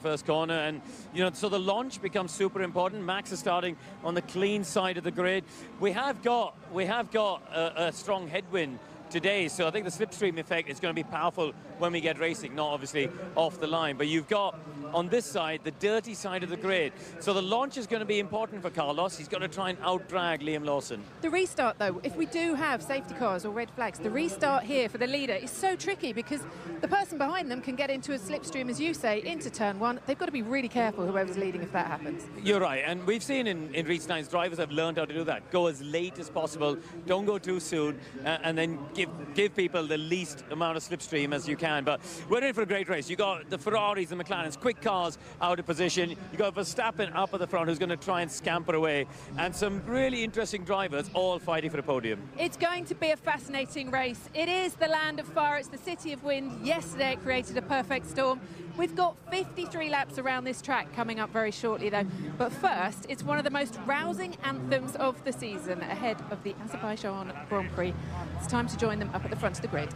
first corner, and so the launch becomes super important. Max is starting on the clean side of the grid. We have got a strong headwind today, so I think the slipstream effect is going to be powerful when we get racing, not obviously off the line. But you've got on this side the dirty side of the grid, so the launch is going to be important for Carlos. He's got to try and out-drag Liam Lawson. The restart, though, if we do have safety cars or red flags, the restart here for the leader is so tricky because the person behind them can get into a slipstream, as you say, into turn one. They've got to be really careful, whoever's leading, if that happens. You're right, and we've seen in race times drivers have learned how to do that. Go as late as possible, don't go too soon, and then give people the least amount of slipstream as you can. But we're in for a great race. You got the Ferraris, the McLarens, quick cars out of position. You got Verstappen up at the front, who's going to try and scamper away, and some really interesting drivers all fighting for a podium. It's going to be a fascinating race. It is the land of fire. It's the city of wind. Yesterday it created a perfect storm. We've got 53 laps around this track coming up very shortly, though. But first, it's one of the most rousing anthems of the season ahead of the Azerbaijan Grand Prix. It's time to join them up at the front of the grid.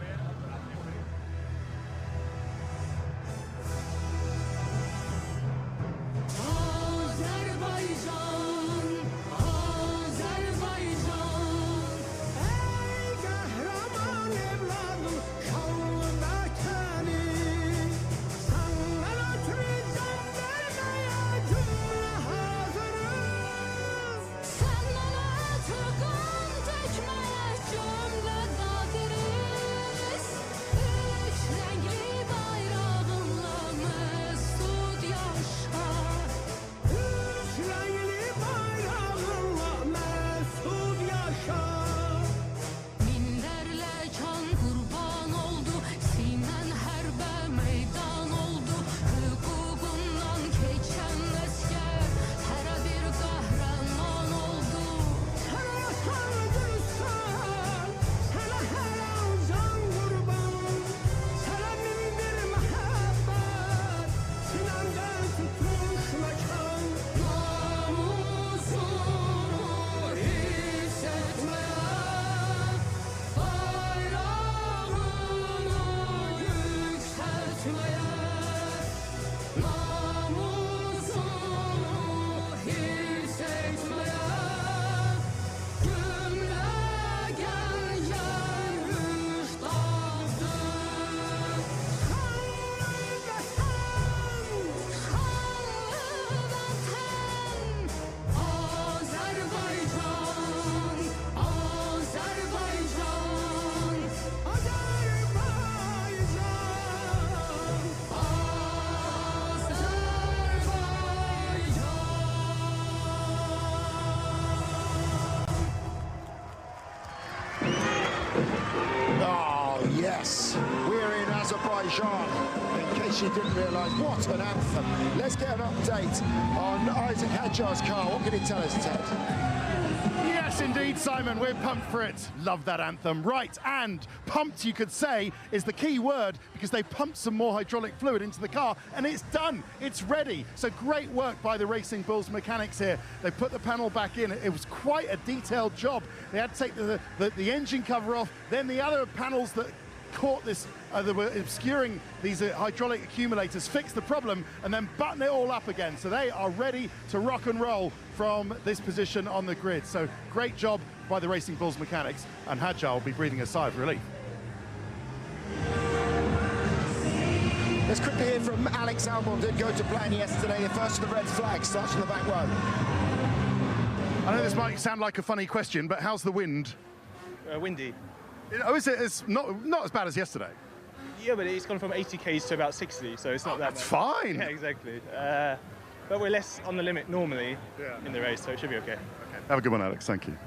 Yes, we're in Azerbaijan. In case you didn't realise, what an anthem. Let's get an update on Isaac Hadjar's car. What can he tell us, Ted? Yes, indeed, Simon, we're pumped for it. Love that anthem. Right, and pumped, you could say, is the key word, because they pumped some more hydraulic fluid into the car, and it's done. It's ready. So great work by the Racing Bulls mechanics here. They put the panel back in. It was quite a detailed job. They had to take the engine cover off, then the other panels that caught this, that were obscuring these hydraulic accumulators, fix the problem, and then button it all up again. So they are ready to rock and roll from this position on the grid. So great job by the Racing Bulls mechanics, and Hadjar will be breathing a sigh of relief. Let's quickly hear from Alex Albon. Did go to plan yesterday. The first of the red flag starts from the back row. I know this might sound like a funny question, but how's the wind? Windy. Oh, is it? It's not as bad as yesterday. Yeah, but it's gone from 80 k's to about 60, so it's not that That's bad. fine. Yeah, exactly. But we're less on the limit normally in the race, so it should be okay. Have a good one, Alex. Thank you.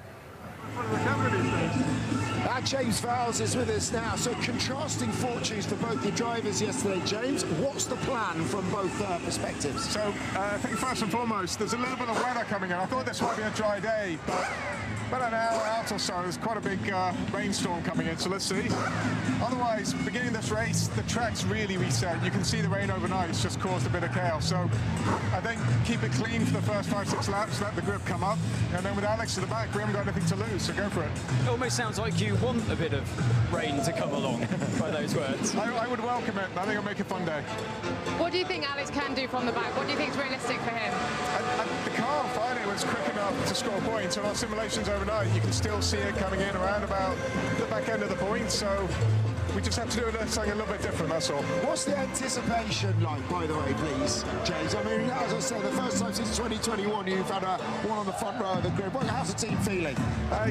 James Vowles is with us now. So contrasting fortunes for both the drivers yesterday. James, what's the plan from both perspectives? So I think first and foremost, there's a little bit of weather coming in. I thought this might be a dry day, but about an hour out or so. There's quite a big rainstorm coming in, so let's see. Otherwise, beginning this race, the track's really reset. You can see the rain overnight. It's just caused a bit of chaos. So I think keep it clean for the first 5-6 laps, let the grip come up, and then with Alex at the back, we haven't got anything to lose, so go for it. It almost sounds like you want a bit of rain to come along by those words. I would welcome it. I think it'll make a fun day. What do you think Alex can do from the back? What do you think is realistic for him? The car on Friday was quick enough to score points. On our simulations overnight, you can still see it coming in around about the back end of the point. So we just have to do something a little bit different, that's all. What's the anticipation like, by the way, please, James? I mean, as I said, the first time since 2021 you've had one on the front row of the grid. How's the team feeling?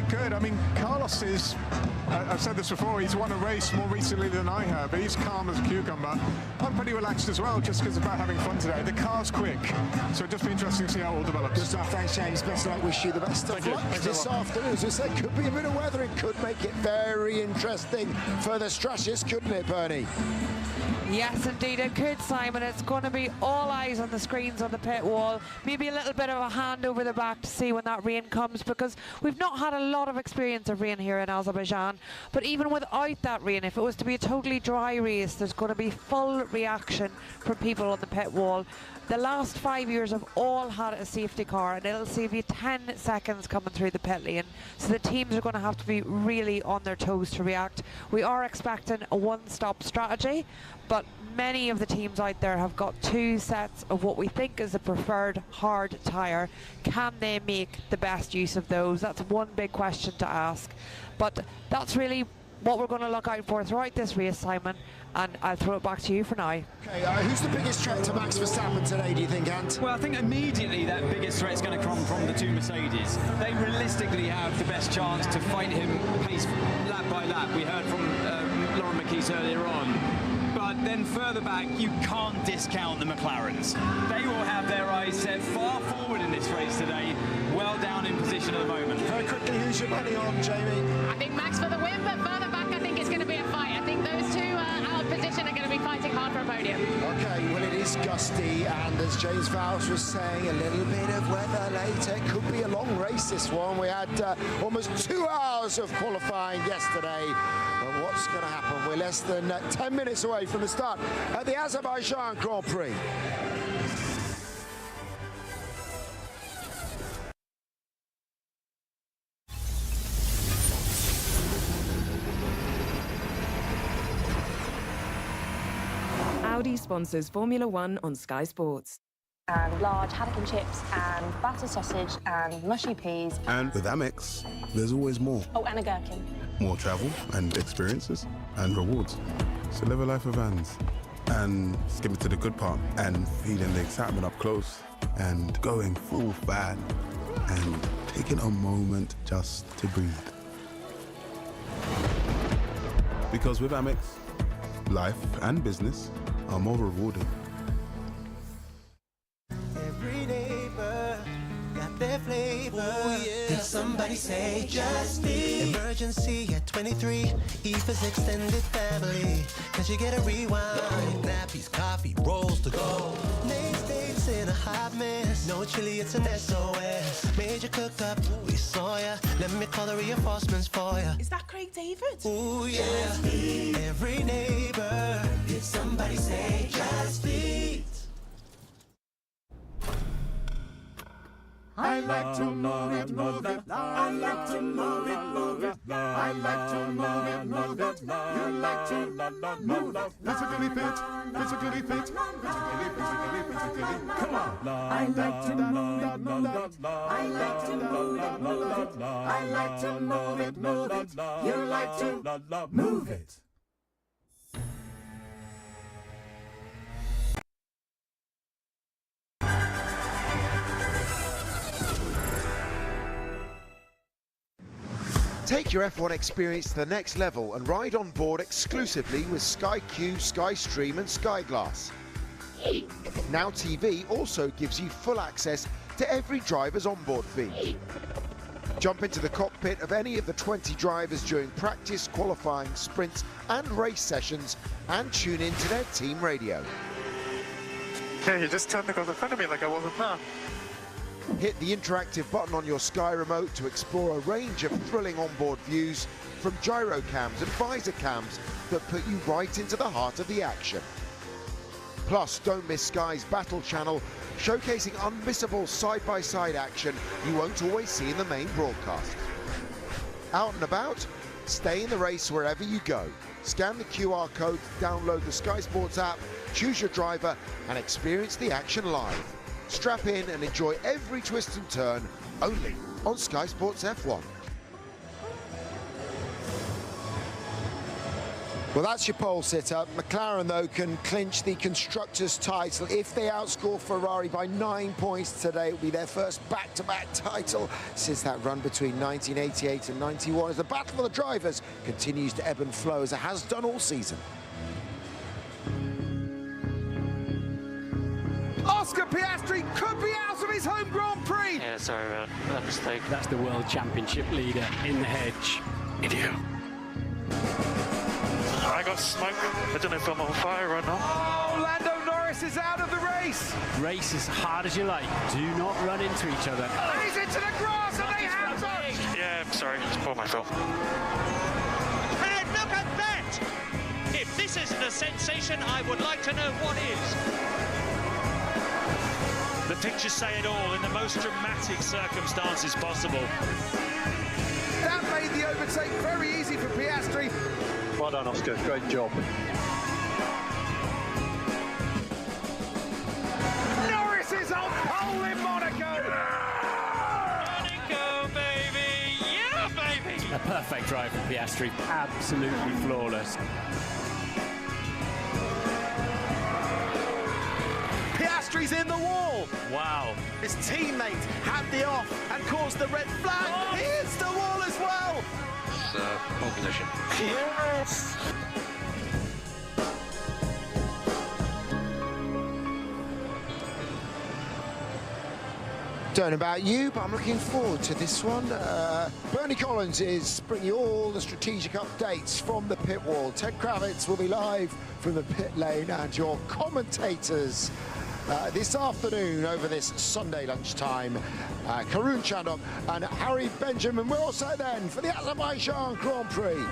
Good. I mean, Carlos is, I've said this before, he's won a race more recently than I have, but he's calm as a cucumber. I'm pretty relaxed as well, just because it's about having fun today. The car's quick, so it'll just be interesting to see how it all develops. Good stuff. Thanks, James. Best of luck. Wish you the best of luck this afternoon. As we said, could be a bit of weather. It could make it very interesting for the Strashes, couldn't it, Bernie? Yes, indeed it could, Simon. It's going to be all eyes on the screens on the pit wall. Maybe a little bit of a hand over the back to see when that rain comes, because we've not had a lot of experience of rain here in Azerbaijan. But even without that rain, if it was to be a totally dry race, there's going to be full reaction from people on the pit wall. The last 5 years have all had a safety car, and it'll save you 10 seconds coming through the pit lane. So the teams are going to have to be really on their toes to react. We are expecting a one-stop strategy, but many of the teams out there have got 2 sets of what we think is the preferred hard tyre. Can they make the best use of those? That's one big question to ask. But that's really what we're going to look out for throughout this race, Simon, and I'll throw it back to you for now. Okay, who's the biggest threat to Max Verstappen today, do you think, Ant? Well, I think immediately that biggest threat is going to come from the 2 Mercedes. They realistically have the best chance to fight him pace lap by lap. We heard from Lauren McKees earlier on. But then further back, you can't discount the McLarens. They will have their eyes set far forward in this race today, well down in position at the moment. Very quickly, who's your money on, Jamie? I think Max for the win, but further back I think it's going to be a fight. I think those 2 out of position are going to be fighting hard for a podium. Okay, well, it is gusty, and as James Vowles was saying, a little bit of weather later. It could be a long race, this one. We had almost 2 hours of qualifying yesterday. But what's going to happen? We're less than 10 minutes away from the start at the Azerbaijan Grand Prix. Audi sponsors Formula One on Sky Sports. And large haddock and chips and batter sausage and mushy peas. And with Amex, there's always more. Oh, and a gherkin. More travel and experiences and rewards. So live a life of Vans. And skip it to the good part and feeling the excitement up close and going full fan and taking a moment just to breathe. Because with Amex, life and business are more rewarding. Every neighbor got their flavor. Oh, yeah. Did somebody say just me? Emergency at 23, E for extended family. Cause you get a rewind. Nappies, coffee, rolls to go. Name states in a hot mess. No chili, it's an SOS. Major cook up, we saw ya. Let me call the reinforcements for ya. Is that Craig David? Ooh, yeah. Every neighbor, did somebody say just eat? I like to move it, move it. I like to move it, move it. I like to move it, move it. You like to move it. Physically fit, physically fit, physically. Come on. I like to move it, move it. I like to move it, move it. I like to move it, move it. You like to move it. Take your F1 experience to the next level and ride on board exclusively with Sky Q, Sky Stream and Sky Glass. Now TV also gives you full access to every driver's onboard feed. Jump into the cockpit of any of the 20 drivers during practice, qualifying, sprints and race sessions and tune into their team radio. Yeah, you just turned the car in front of me like I wasn't there. Hit the interactive button on your Sky remote to explore a range of thrilling onboard views from gyro cams and visor cams that put you right into the heart of the action. Plus, don't miss Sky's Battle channel, showcasing unmissable side-by-side action you won't always see in the main broadcast. Out and about, stay in the race wherever you go. Scan the QR code, download the Sky Sports app, choose your driver and experience the action live. Strap in and enjoy every twist and turn, only on Sky Sports F1. Well, that's your pole sit-up. McLaren, though, can clinch the Constructors' title. If they outscore Ferrari by 9 points today, it will be their first back-to-back title since that run between 1988 and 91, as the battle for the drivers continues to ebb and flow, as it has done all season. Oscar Piastri could be out of his home Grand Prix. Yeah, sorry about that mistake. That's the World Championship leader in the hedge. Idiot. I got smoked. I don't know if I'm on fire or not. Oh, Lando Norris is out of the race. Race as hard as you like. Do not run into each other. And he's into the grass and they have touched. Yeah, I'm sorry. It's all my fault. And look at that! If this isn't a sensation, I would like to know what is. The pictures say it all in the most dramatic circumstances possible. That made the overtake very easy for Piastri. Well done, Oscar. Great job. Norris is on pole in Monaco. Monaco, baby. Yeah, baby. A perfect drive from Piastri. Absolutely flawless. Piastri's in the wall. Wow. His teammate had the off and caused the red flag. Oh. He hits the wall as well. Pole position. Yes. Don't know about you, but I'm looking forward to this one. Bernie Collins is bringing you all the strategic updates from the pit wall. Ted Kravitz will be live from the pit lane, and your commentators this afternoon over this Sunday lunchtime, Karun Chandok and Harry Benjamin. We're all set then for the Azerbaijan Grand Prix.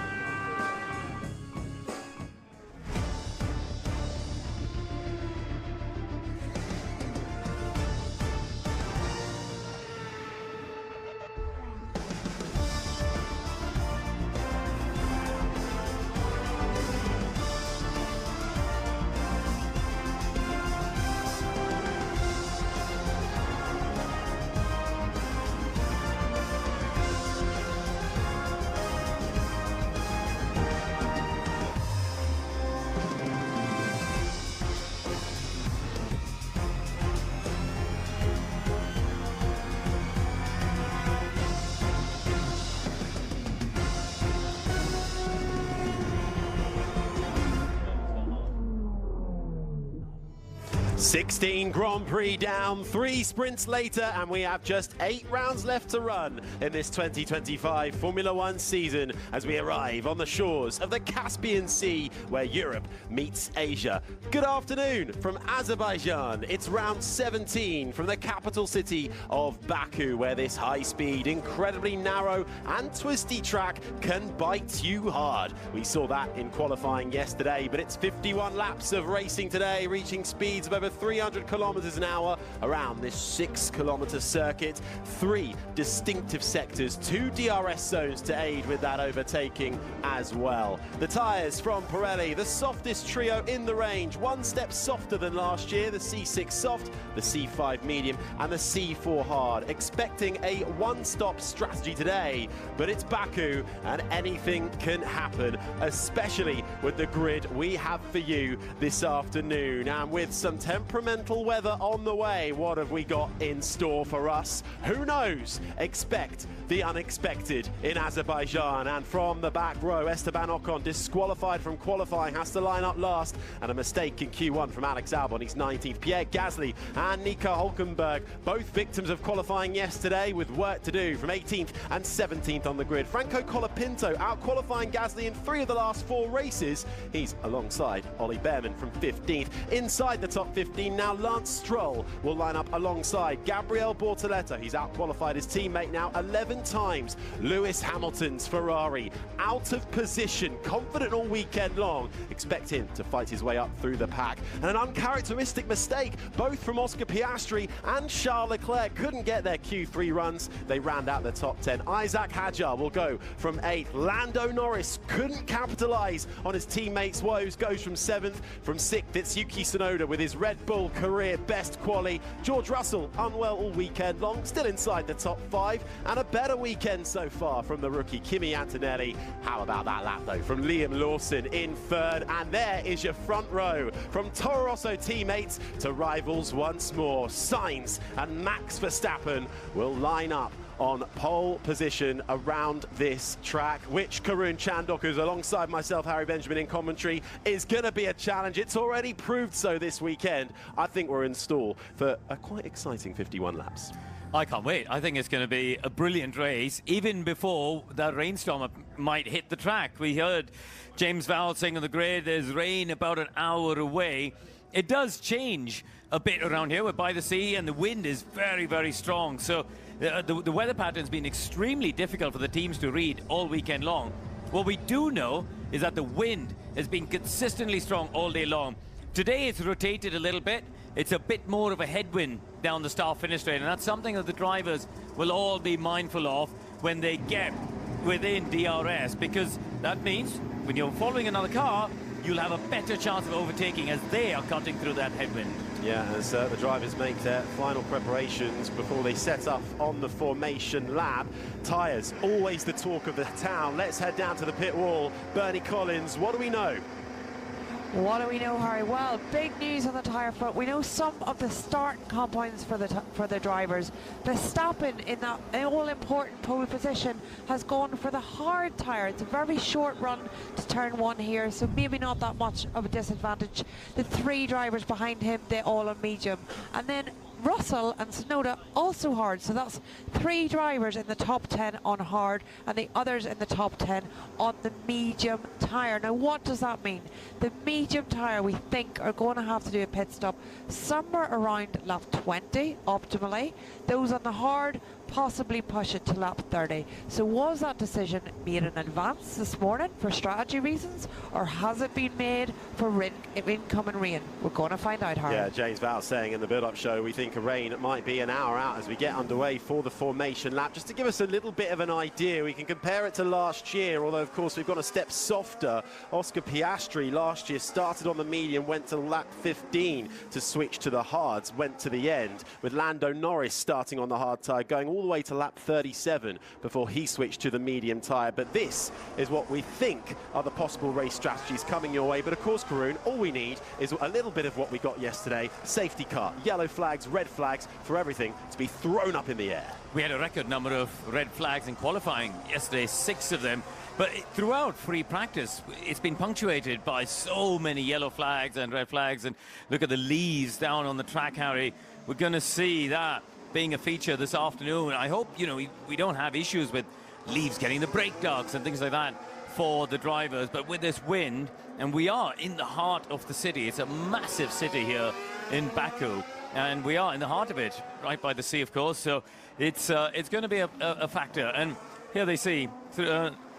$16 Grand Prix down, 3 sprints later, and we have just 8 rounds left to run in this 2025 Formula One season as we arrive on the shores of the Caspian Sea, where Europe meets Asia. Good afternoon from Azerbaijan. It's round 17 from the capital city of Baku, where this high-speed, incredibly narrow and twisty track can bite you hard. We saw that in qualifying yesterday, but it's 51 laps of racing today, reaching speeds of over 300 kilometers an hour around this 6-kilometer circuit. 3 distinctive sectors, 2 DRS zones to aid with that overtaking as well. The tyres from Pirelli, the softest trio in the range, 1 step softer than last year, the C6 soft, the C5 medium and the C4 hard. Expecting a one-stop strategy today, but it's Baku and anything can happen, especially with the grid we have for you this afternoon. And with some temperamental weather on the way, what have we got in store for us? Who knows? Expect the unexpected in Azerbaijan. And from the back row, Esteban Ocon, disqualified from qualifying, has to line up last, and a mistake in Q1 from Alex Albon. He's 19th. Pierre Gasly and Nico Hülkenberg, both victims of qualifying yesterday, with work to do from 18th and 17th on the grid. Franco Colapinto out qualifying Gasly in 3 of the last 4 races. He's alongside Ollie Behrman from 15th. Inside the top 15 15 now. Lance Stroll will line up alongside Gabriel Bortoleto. He's out-qualified his teammate now 11 times. Lewis Hamilton's Ferrari out of position, confident all weekend long. Expect him to fight his way up through the pack. And an uncharacteristic mistake, both from Oscar Piastri and Charles Leclerc couldn't get their Q3 runs. They round out the top 10. Isaac Hadjar will go from 8th. Lando Norris couldn't capitalise on his teammates' woes, goes from 7th. From 6th, it's Yuki Tsunoda with his Red Bull career best quali. George Russell, unwell all weekend long, still inside the top 5. And a better weekend so far from the rookie Kimi Antonelli. How about that lap, though, from Liam Lawson in 3rd. And there is your front row. From Toro Rosso teammates to rivals once more. Sainz and Max Verstappen will line up on pole position around this track, which Karun Chandok, who's alongside myself, Harry Benjamin in commentary, is going to be a challenge. It's already proved so this weekend. I think we're in stall for a quite exciting 51 laps. I can't wait. I think it's going to be a brilliant race, even before that rainstorm might hit the track. We heard James Vowell saying on the grid, there's rain about an hour away. It does change a bit around here. We're by the sea and the wind is very, very strong. So the weather pattern's been extremely difficult for the teams to read all weekend long. What we do know is that the wind has been consistently strong all day long. Today it's rotated a little bit. It's a bit more of a headwind down the start-finish straight, and that's something that the drivers will all be mindful of when they get within DRS, because that means when you're following another car, you'll have a better chance of overtaking as they are cutting through that headwind. Yeah, as the drivers make their final preparations before they set off on the formation lap. Tyres, always the talk of the town. Let's head down to the pit wall. Bernie Collins, what do we know? What do we know, Harry? Well, big news on the tyre front. We know some of the starting compounds for the drivers. Verstappen, in that all-important pole position, has gone for the hard tyre. It's a very short run to turn 1 here, so maybe not that much of a disadvantage. The 3 drivers behind him, they're all on medium. And then Russell and Tsunoda also hard, so that's 3 drivers in the top 10 on hard and the others in the top 10 on the medium tyre. Now what does that mean? The medium tyre, we think, are going to have to do a pit stop somewhere around lap 20 optimally. Those on the hard possibly push it to lap 30. So was that decision made in advance this morning for strategy reasons, or has it been made for incoming rain? We're going to find out, Harry. Yeah, James Vowell saying in the build-up show we think a rain might be an hour out as we get underway for the formation lap. Just to give us a little bit of an idea, we can compare it to last year, although of course we've gone a step softer. Oscar Piastri last year started on the medium, went to lap 15 to switch to the hards, went to the end, with Lando Norris starting on the hard tyre, going all the way to lap 37 before he switched to the medium tyre. But this is what we think are the possible race strategies coming your way. But of course, Karun, all we need is a little bit of what we got yesterday. Safety car, yellow flags, red flags, for everything to be thrown up in the air. We had a record number of red flags in qualifying yesterday, 6 of them. But throughout free practice, it's been punctuated by so many yellow flags and red flags. And look at the leaves down on the track, Harry. We're going to see that being a feature this afternoon. I hope, you know, we don't have issues with leaves getting the brake ducts and things like that for the drivers. But with this wind, and we are in the heart of the city. It's a massive city here in Baku. And we are in the heart of it, right by the sea, of course. So it's going to be a factor. And here they see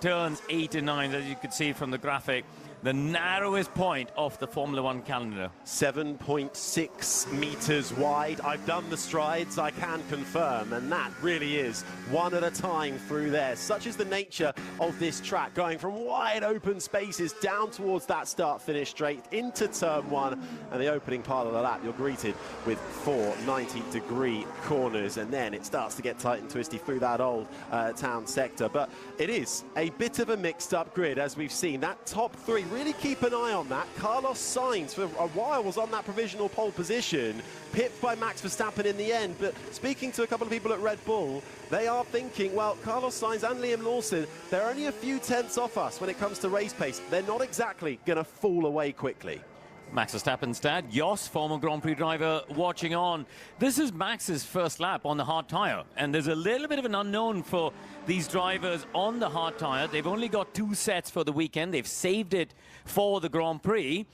turns 8 and 9, as you could see from the graphic, the narrowest point of the Formula One calendar. 7.6 meters wide. I've done the strides, I can confirm, and that really is one at a time through there. Such is the nature of this track, going from wide open spaces down towards that start-finish straight into turn 1, and the opening part of the lap, you're greeted with 4 90-degree corners, and then it starts to get tight and twisty through that old town sector. But it is a bit of a mixed-up grid, as we've seen. That top 3, really keep an eye on that. Carlos Sainz for a while was on that provisional pole position, pipped by Max Verstappen in the end. But speaking to a couple of people at Red Bull, they are thinking, well, Carlos Sainz and Liam Lawson, they're only a few tenths off us when it comes to race pace. They're not exactly going to fall away quickly. Max Verstappen's dad, Jos, former Grand Prix driver, watching on. This is Max's first lap on the hard tyre, and there's a little bit of an unknown for these drivers on the hard tyre. They've only got 2 sets for the weekend. They've saved it for the Grand Prix.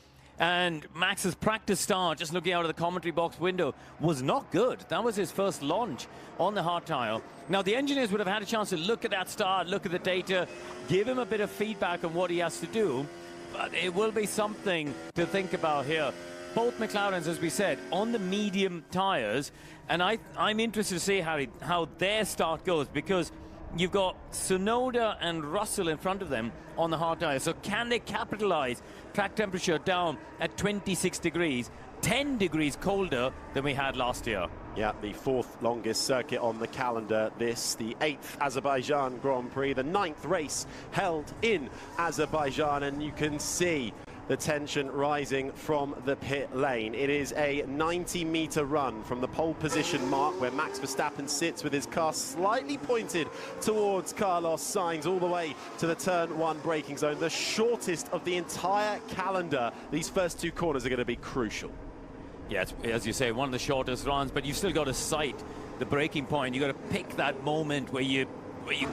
And Max's practice start, just looking out of the commentary box window, was not good. That was his first launch on the hard tire. Now, the engineers would have had a chance to look at that start, look at the data, give him a bit of feedback on what he has to do. But it will be something to think about here. Both McLarens, as we said, on the medium tires. And I'm interested to see how their start goes, because you've got Tsunoda and Russell in front of them on the hard tires. So can they capitalize? Track temperature down at 26 degrees, 10 degrees colder than we had last year. Yeah, the 4th longest circuit on the calendar. This, the 8th Azerbaijan Grand Prix, the 9th race held in Azerbaijan, and you can see the tension rising from the pit lane. It is a 90-meter run from the pole position mark where Max Verstappen sits with his car slightly pointed towards Carlos Sainz all the way to the turn 1 braking zone, the shortest of the entire calendar. These first 2 corners are going to be crucial. Yeah, it's, as you say, one of the shortest runs, but you've still got to sight the braking point. You've got to pick that moment where you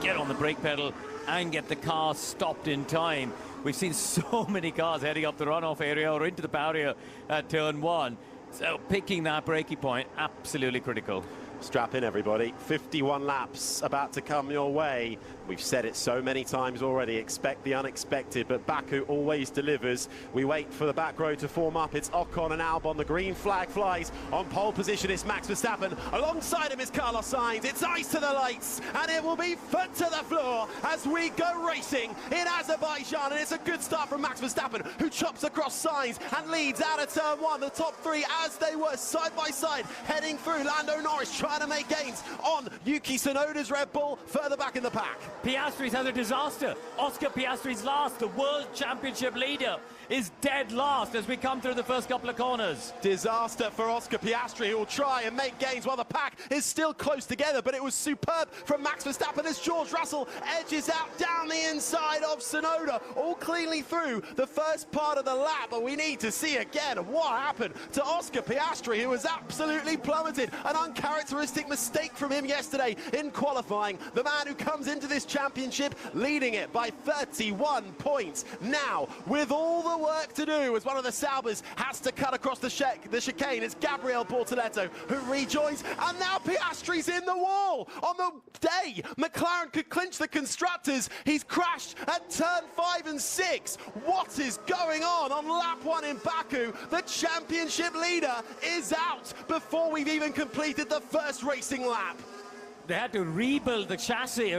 get on the brake pedal and get the car stopped in time. We've seen so many cars heading up the runoff area or into the barrier at turn 1. So picking that braking point, absolutely critical. Strap in, everybody. 51 laps about to come your way. We've said it so many times already. Expect the unexpected, but Baku always delivers. We wait for the back row to form up. It's Ocon and Albon. The green flag flies. On pole position is Max Verstappen. Alongside him is Carlos Sainz. It's eyes to the lights, and it will be foot to the floor as we go racing in Azerbaijan. And it's a good start from Max Verstappen, who chops across Sainz and leads out of turn 1. The top 3 as they were side by side heading through. Lando Norris trying to make gains on Yuki Tsunoda's Red Bull further back in the pack. Piastri's had a disaster. Oscar Piastri's last. The World Championship leader is dead last as we come through the first couple of corners. Disaster for Oscar Piastri, who will try and make gains while the pack is still close together, but it was superb from Max Verstappen as George Russell edges out down the inside of Tsunoda, all cleanly through the first part of the lap. But we need to see again what happened to Oscar Piastri, who was absolutely plummeted. An uncharacteristic mistake from him yesterday in qualifying. The man who comes into this championship leading it by 31 points. Now, with all the work to do, as one of the Saubers has to cut across the chicane, it's Gabriel Bortoletto who rejoins, and now Piastri's in the wall. On the day McLaren could clinch the constructors, he's crashed at turn 5 and 6. What is going on lap 1 in Baku? The championship leader is out before we've even completed the first racing lap. They had to rebuild the chassis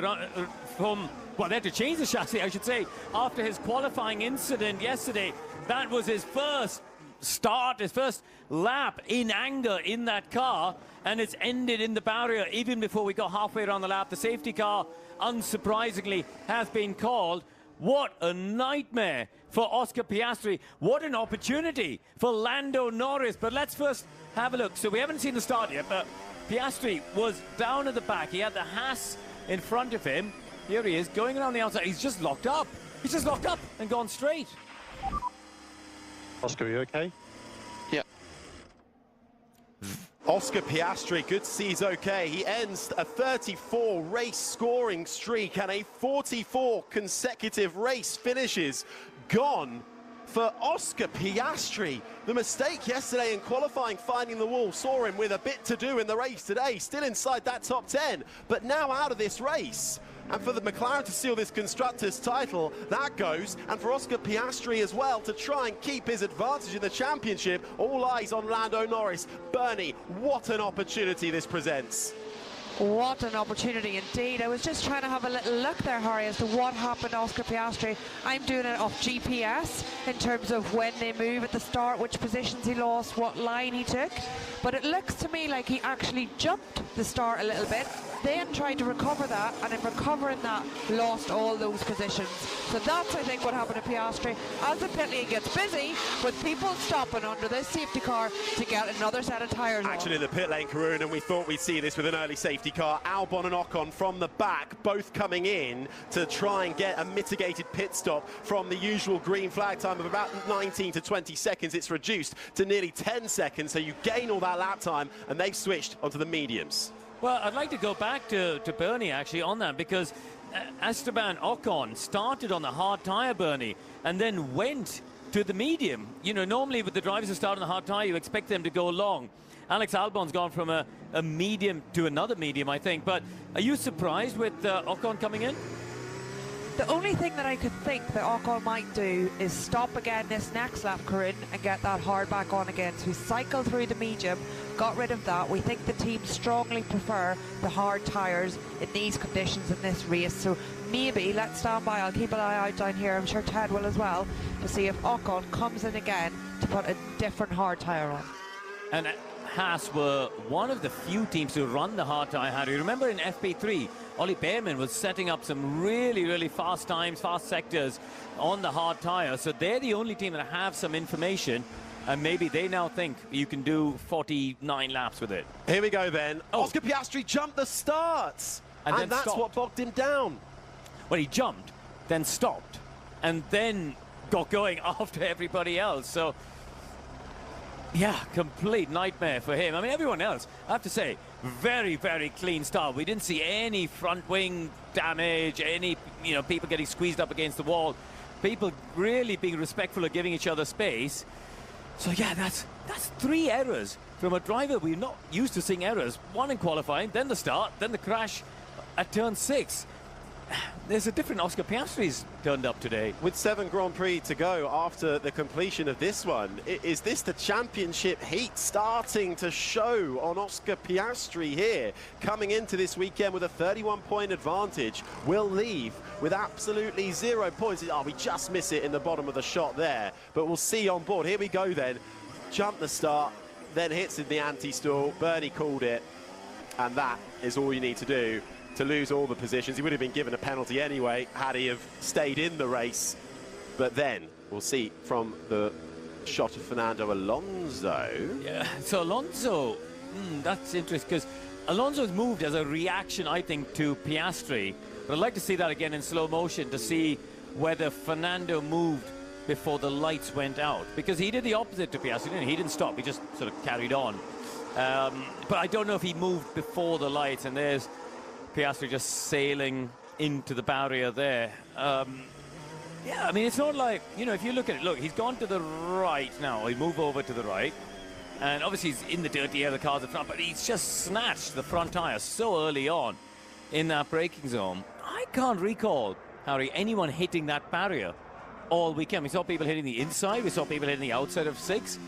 from, well, they had to change the chassis, I should say, after his qualifying incident yesterday. That was his first start, his first lap in anger in that car, and it's ended in the barrier even before we got halfway around the lap. The safety car, unsurprisingly, has been called. What a nightmare for Oscar Piastri. What an opportunity for Lando Norris. But let's first have a look. So we haven't seen the start yet, but Piastri was down at the back. He had the Haas in front of him. Here he is, going around the outside. He's just locked up. He's just locked up and gone straight. Oscar, are you okay? Yeah. Oscar Piastri, good to see he's okay. He ends a 34 race scoring streak and a 44 consecutive race finishes gone for Oscar Piastri. The mistake yesterday in qualifying, finding the wall, saw him with a bit to do in the race today, still inside that top 10, but now out of this race. And for the McLaren to seal this Constructors' title, that goes. And for Oscar Piastri as well to try and keep his advantage in the championship, all eyes on Lando Norris. Bernie, what an opportunity this presents. What an opportunity indeed. I was just trying to have a little look there, Harry, as to what happened to Oscar Piastri. I'm doing it off GPS in terms of when they move at the start, which positions he lost, what line he took. But it looks to me like he actually jumped the start a little bit, then tried to recover that, and in recovering that, lost all those positions. So that's, I think, what happened to Piastri. As the pit lane gets busy, with people stopping under this safety car to get another set of tyres on. Action in the pit lane, Karun, and we thought we'd see this with an early safety car. Albon and Ocon from the back, both coming in to try and get a mitigated pit stop from the usual green flag time of about 19 to 20 seconds. It's reduced to nearly 10 seconds, so you gain all that lap time, and they've switched onto the mediums. Well, I'd like to go back to Bernie, actually, on that, because Esteban Ocon started on the hard tyre, Bernie, and then went to the medium. You know, normally with the drivers who start on the hard tyre, you expect them to go long. Alex Albon's gone from a medium to another medium, I think. But are you surprised with Ocon coming in? The only thing that I could think that Ocon might do is stop again this next lap, Corinne, and get that hard back on again. So we cycled through the medium, got rid of that. We think the team strongly prefer the hard tyres in these conditions in this race. So maybe, let's stand by, I'll keep an eye out down here, I'm sure Ted will as well, to see if Ocon comes in again to put a different hard tyre on. And Haas were one of the few teams to run the hard tyre, Harry. Remember in FP3, Ollie Behrman was setting up some really, really fast times, fast sectors on the hard tyre. So they're the only team that have some information, and maybe they now think you can do 49 laps with it. Here we go then. Oscar Piastri jumped the starts, and that's stopped. what bogged him down. Well, he jumped, then stopped, and then got going after everybody else. So yeah, complete nightmare for him. I mean, everyone else, I have to say, very, very clean start. We didn't see any front wing damage, any, you know, people getting squeezed up against the wall. People really being respectful of giving each other space. So yeah, that's 3 errors from a driver. We're not used to seeing errors. One in qualifying, then the start, then the crash at turn 6. There's a different Oscar Piastri's turned up today. With 7 Grand Prix to go after the completion of this one, is this the championship heat starting to show on Oscar Piastri here? Coming into this weekend with a 31-point advantage, will leave with absolutely 0 points. Oh, we just miss it in the bottom of the shot there, but we'll see on board. Here we go then. Jump the start, then hits in the anti-stall. Bernie called it, and that is all you need to do to lose all the positions. He would have been given a penalty anyway had he have stayed in the race. But then we'll see from the shot of Fernando Alonso. Yeah, so Alonso, that's interesting because Alonso's moved as a reaction, I think, to Piastri. But I'd like to see that again in slow motion to see whether Fernando moved before the lights went out. Because he did the opposite to Piastri, he didn't stop, he just sort of carried on. But I don't know if he moved before the lights, and there's Piastri just sailing into the barrier there. Yeah, I mean, it's not like, you know, if you look at it, look, he's gone to the right now. He moved over to the right. And obviously he's in the dirty air, the car's in front, but he's just snatched the front tyre so early on in that braking zone. I can't recall, Harry, anyone hitting that barrier all weekend. We saw people hitting the inside, we saw people hitting the outside of 6,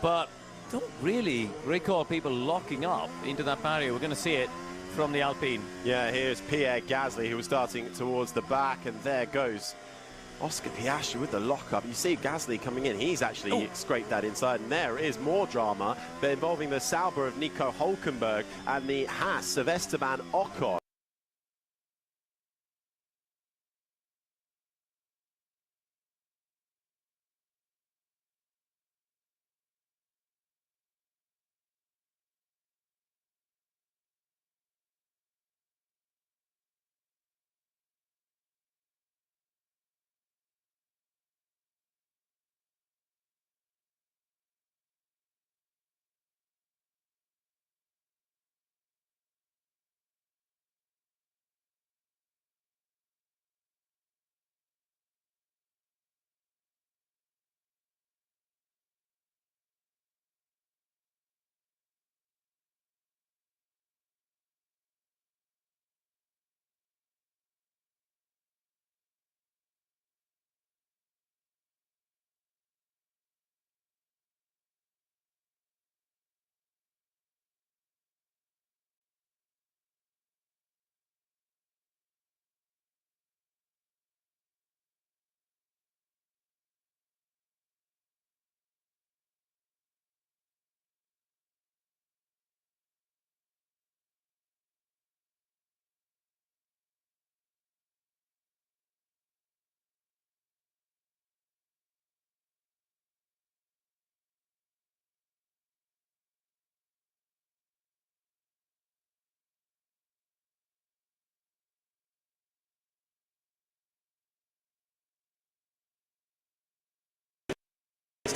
but don't really recall people locking up into that barrier. We're going to see it from the Alpine. Yeah, here's Pierre Gasly, who was starting towards the back, and there goes Oscar Piastri with the lockup. You see Gasly coming in. He's actually scraped that inside, and there is more drama, but involving the Sauber of Nico Hülkenberg and the Haas of Esteban Ocon.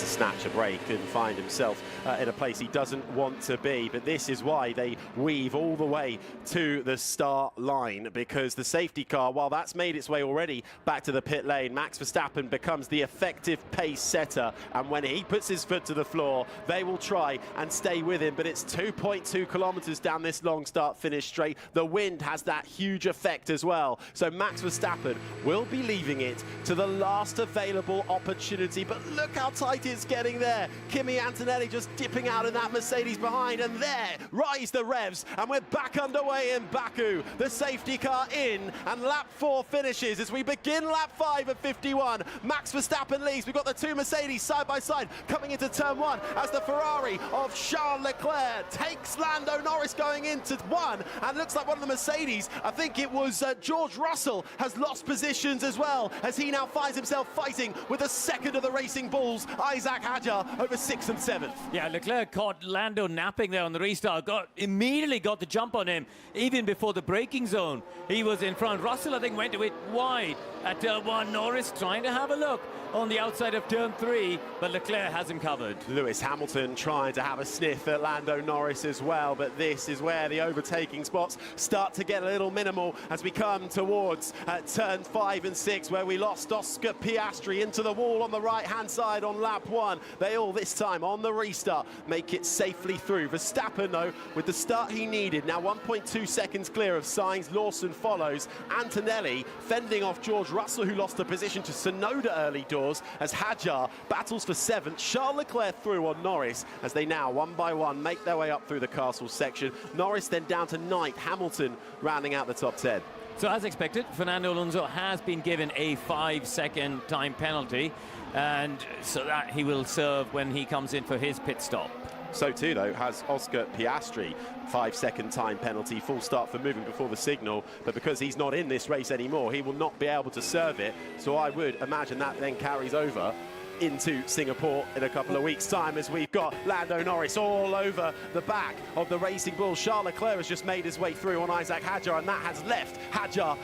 to snatch a break and find himself in a place he doesn't want to be. But this is why they weave all the way to the start line, because the safety car, while that's made its way already back to the pit lane, Max Verstappen becomes the effective pace setter, and when he puts his foot to the floor, they will try and stay with him. But it's 2.2 kilometers down this long start-finish straight. The wind has that huge effect as well, so Max Verstappen will be leaving it to the last available opportunity. But look how tight it's getting there. Kimi Antonelli just dipping out in that Mercedes behind, and there rise the revs, and we're back underway in Baku. The safety car in, and lap 4 finishes as we begin lap 5 of 51. Max Verstappen leads. We've got the two Mercedes side by side coming into turn 1 as the Ferrari of Charles Leclerc takes Lando Norris going into 1, and looks like one of the Mercedes, I think it was George Russell, has lost positions as well, as he now finds himself fighting with the second of the Racing Bulls, Isaac Hadjar, over 6th and 7th. Yeah, Leclerc caught Lando napping there on the restart, immediately got the jump on him, even before the braking zone. He was in front. Russell, I think, went a bit wide at turn 1. Norris trying to have a look on the outside of turn 3, but Leclerc has him covered. Lewis Hamilton trying to have a sniff at Lando Norris as well, but this is where the overtaking spots start to get a little minimal as we come towards turn 5 and 6, where we lost Oscar Piastri into the wall on the right-hand side on lap 1. They all, this time on the restart, make it safely through. Verstappen, though, with the start he needed, now 1.2 seconds clear of Sainz. Lawson follows. Antonelli fending off George Russell, who lost the position to Tsunoda early doors, as Hadjar battles for 7th. Charles Leclerc through on Norris as they now, one by one, make their way up through the castle section. Norris then down to 9th. Hamilton rounding out the top 10. So as expected, Fernando Alonso has been given a 5-second time penalty, and so that he will serve when he comes in for his pit stop. So too, though, has Oscar Piastri. 5-second time penalty, full start for moving before the signal, but because he's not in this race anymore, he will not be able to serve it. So I would imagine that then carries over into Singapore in a couple of weeks' time, as we've got Lando Norris all over the back of the Racing Bulls. Charles Leclerc has just made his way through on Isaac Hadjar, and that has left Hadjar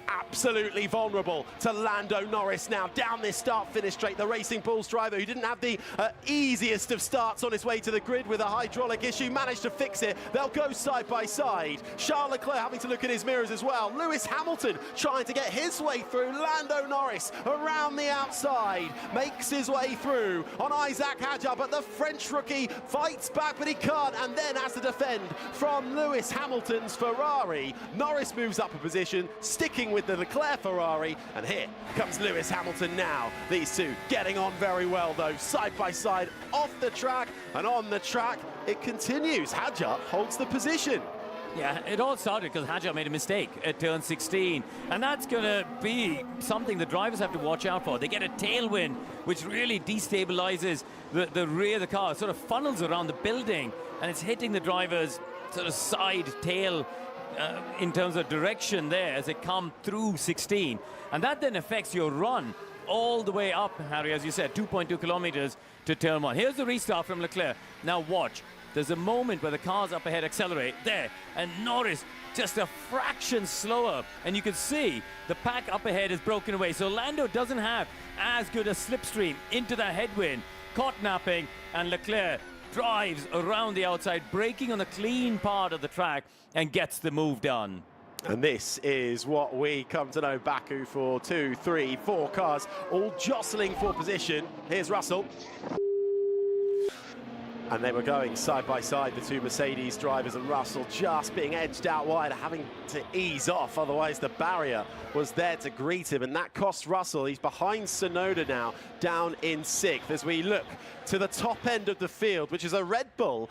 absolutely vulnerable to Lando Norris now down this start-finish straight. The Racing Bulls driver, who didn't have the easiest of starts on his way to the grid with a hydraulic issue, managed to fix it. They'll go side by side. Charles Leclerc having to look in his mirrors as well. Lewis Hamilton trying to get his way through. Lando Norris around the outside makes his way through on Isaac Hadjar, but the French rookie fights back, but he can't, and then has to defend from Lewis Hamilton's Ferrari. Norris moves up a position, sticking with the Leclerc Ferrari, and here comes Lewis Hamilton now. These two getting on very well, though, side by side, off the track and on the track. It continues. Hadjar holds the position. Yeah, it all started because Hadjar made a mistake at turn 16, and that's going to be something the drivers have to watch out for. They get a tailwind, which really destabilizes the rear of the car. It sort of funnels around the building, and it's hitting the driver's sort of side tail in terms of direction there as they come through 16. And that then affects your run all the way up, Harry, as you said, 2.2 kilometers to turn 1. Here's the restart from Leclerc. Now watch. There's a moment where the cars up ahead accelerate there, and Norris just a fraction slower, and you can see the pack up ahead is broken away. So Lando doesn't have as good a slipstream into that headwind. Caught napping, and Leclerc drives around the outside, braking on the clean part of the track, and gets the move done. And this is what we come to know Baku for. 2, 3, 4 cars all jostling for position. Here's Russell. And they were going side by side, the two Mercedes drivers, and Russell just being edged out wide, having to ease off, otherwise the barrier was there to greet him, and that cost Russell. He's behind Tsunoda now, down in 6th, as we look to the top end of the field, which is a Red Bull